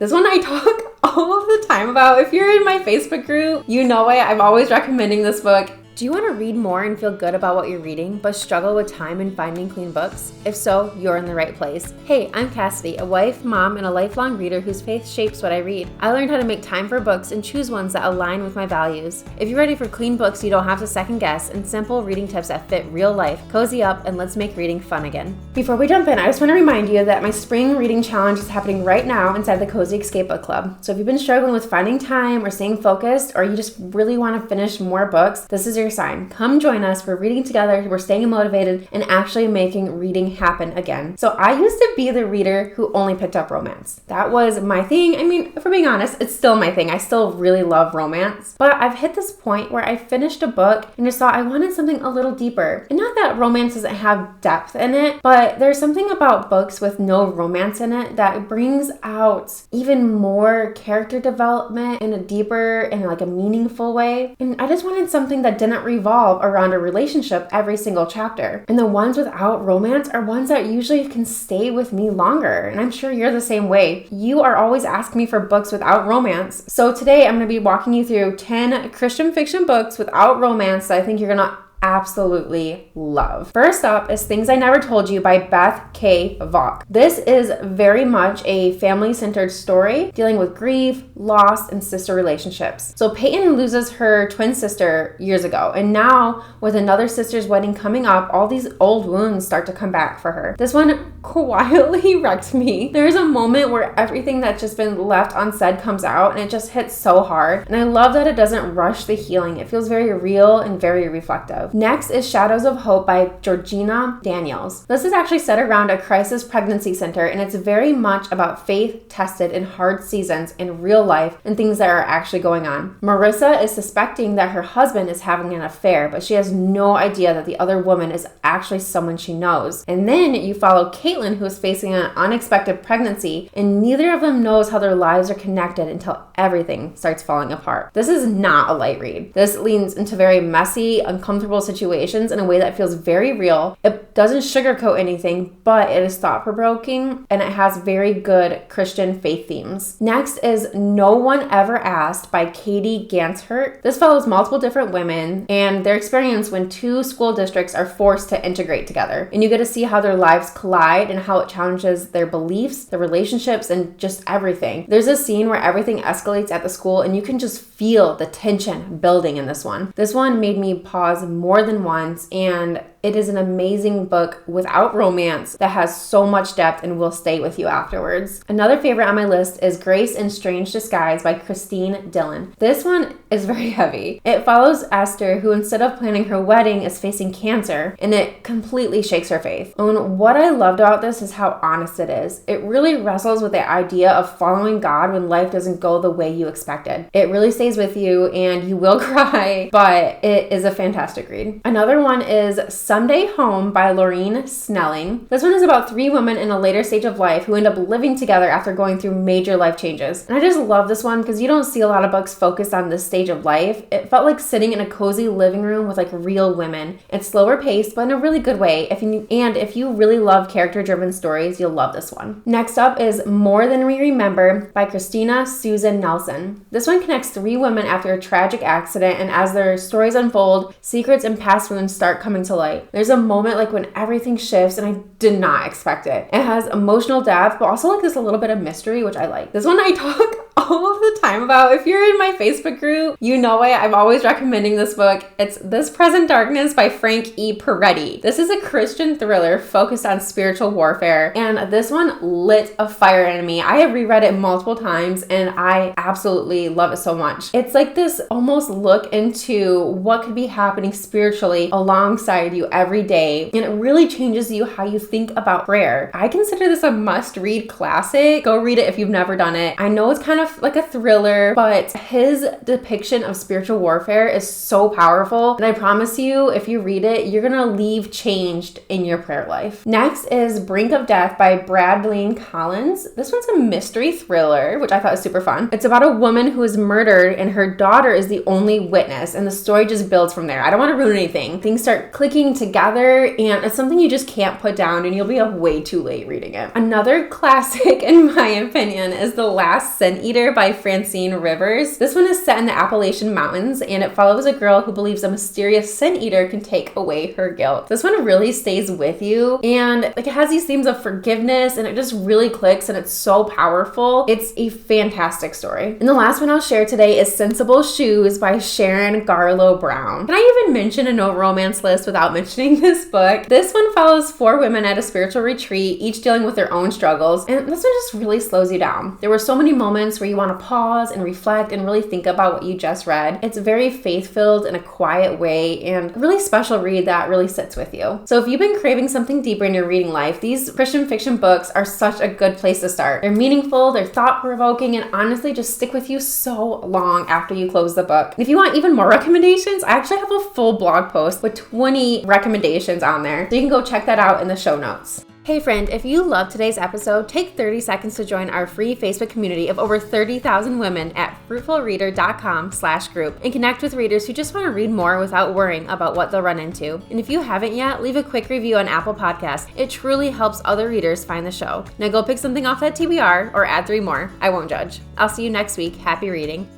This one I talk all the time about. If you're in my Facebook group, you know it. I'm always recommending this book. Do you want to read more and feel good about what you're reading, but struggle with time and finding clean books? If so, you're in the right place. Hey, I'm Cassidy, a wife, mom, and a lifelong reader whose faith shapes what I read. I learned how to make time for books and choose ones that align with my values. If you're ready for clean books you don't have to second guess and simple reading tips that fit real life, cozy up and let's make reading fun again. Before we jump in, I just want to remind you that my spring reading challenge is happening right now inside the Cozy Escape Book Club. So if you've been struggling with finding time or staying focused, or you just really want to finish more books, this is your sign. Come join us. We're reading together, we're staying motivated, and actually making reading happen again. So I used to be the reader who only picked up romance. That was my thing. I mean, if we're being honest, it's still my thing. I still really love romance. But I've hit this point where I finished a book and just thought I wanted something a little deeper. And not that romance doesn't have depth in it, but there's something about books with no romance in it that brings out even more character development in a deeper and like a meaningful way. And I just wanted something that didn't revolve around a relationship every single chapter. And the ones without romance are ones that usually can stay with me longer. And I'm sure you're the same way. You are always asking me for books without romance. So today I'm going to be walking you through 10 Christian fiction books without romance that I think you're going to absolutely love. First up is Things I Never Told You by Beth K. Vaughn. This is very much a family-centered story dealing with grief, loss, and sister relationships. So Peyton loses her twin sister years ago, and now with another sister's wedding coming up, all these old wounds start to come back for her. This one quietly wrecked me. There's a moment where everything that's just been left unsaid comes out, and it just hits so hard. And I love that it doesn't rush the healing. It feels very real and very reflective. Next is Shadows of Hope by Georgina Daniels. This is actually set around a crisis pregnancy center, and it's very much about faith tested in hard seasons in real life and things that are actually going on. Marissa is suspecting that her husband is having an affair, but she has no idea that the other woman is actually someone she knows. And then you follow Caitlin, who is facing an unexpected pregnancy, and neither of them knows how their lives are connected until everything starts falling apart. This is not a light read. This leans into very messy, uncomfortable situations in a way that feels very real. It doesn't sugarcoat anything, but it is thought-provoking and it has very good Christian faith themes. Next is No One Ever Asked by Katie Ganshert. This follows multiple different women and their experience when two school districts are forced to integrate together. And you get to see how their lives collide and how it challenges their beliefs, their relationships, and just everything. There's a scene where everything escalates at the school and you can just feel the tension building in this one. This one made me pause more than once, and it is an amazing book without romance that has so much depth and will stay with you afterwards. Another favorite on my list is Grace in Strange Disguise by Christine Dillon. This one is very heavy. It follows Esther, who instead of planning her wedding is facing cancer, and it completely shakes her faith. And what I loved about this is how honest it is. It really wrestles with the idea of following God when life doesn't go the way you expected. It really stays with you and you will cry, but it is a fantastic read. Another one is Someday Home by Laureen Snelling. This one is about three women in a later stage of life who end up living together after going through major life changes. And I just love this one because you don't see a lot of books focused on this stage of life. It felt like sitting in a cozy living room with like real women. It's slower paced, but in a really good way. If you really love character-driven stories, you'll love this one. Next up is More Than We Remember by Christina Susan Nelson. This one connects three women after a tragic accident, and as their stories unfold, secrets and past wounds start coming to light. There's a moment like when everything shifts and I did not expect it. It has emotional depth, but also like this a little bit of mystery, which I like. This one I talk all of the time about. If you're in my Facebook group, you know it. I'm always recommending this book. It's This Present Darkness by Frank E. Peretti. This is a Christian thriller focused on spiritual warfare, and this one lit a fire in me. I have reread it multiple times and I absolutely love it so much. It's like this almost look into what could be happening spiritually alongside you every day, and it really changes you how you think about prayer. I consider this a must-read classic. Go read it if you've never done it. I know it's kind kind of like a thriller, but his depiction of spiritual warfare is so powerful. And I promise you, if you read it, you're gonna leave changed in your prayer life. Next is Brink of Death by Bradley Collins. This one's a mystery thriller, which I thought was super fun. It's about a woman who is murdered and her daughter is the only witness, and the story just builds from there. I don't want to ruin anything. Things start clicking together, and it's something you just can't put down, and you'll be up way too late reading it. Another classic, in my opinion, is The Last Sin Eater by Francine Rivers. This one is set in the Appalachian Mountains, and it follows a girl who believes a mysterious sin eater can take away her guilt. This one really stays with you, and like it has these themes of forgiveness, and it just really clicks, and it's so powerful. It's a fantastic story. And the last one I'll share today is Sensible Shoes by Sharon Garlow Brown. Can I even mention a no romance list without mentioning this book? This one follows 4 women at a spiritual retreat, each dealing with their own struggles, and this one just really slows you down. There were so many moments where you want to pause and reflect and really think about what you just read. It's very faith-filled in a quiet way, and a really special read that really sits with you. So if you've been craving something deeper in your reading life, these Christian fiction books are such a good place to start. They're meaningful, they're thought-provoking, and honestly just stick with you so long after you close the book. And if you want even more recommendations, I actually have a full blog post with 20 recommendations on there, so you can go check that out in the show notes. Hey friend, if you loved today's episode, take 30 seconds to join our free Facebook community of over 30,000 women at fruitfulreader.com/group and connect with readers who just want to read more without worrying about what they'll run into. And if you haven't yet, leave a quick review on Apple Podcasts. It truly helps other readers find the show. Now go pick something off that TBR or add 3 more. I won't judge. I'll see you next week. Happy reading.